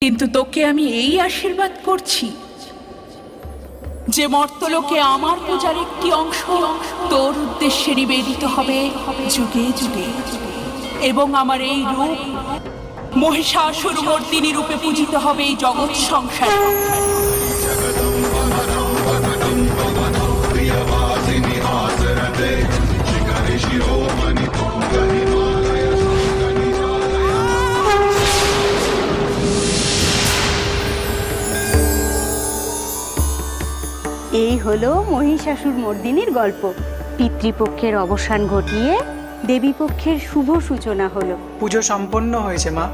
কিন্তু তোকে আমি এই আশীর্বাদ করছি যে মর্তলোকে আমার পূজার একটি অংশ তোর উদ্দেশ্যে নিবেদিত হবে যুগে যুগে, এবং আমার এই রূপ মহিষাসুরমর্দিনী রূপে পূজিত হবে এই জগৎ সংসারে। এই হলো মহিষাসুর মর্দিনীর গল্প। পিতৃপক্ষের অবসান ঘটিয়ে দেবীপক্ষের শুভ সূচনা হলো। পুজো সম্পন্ন হয়েছে মা।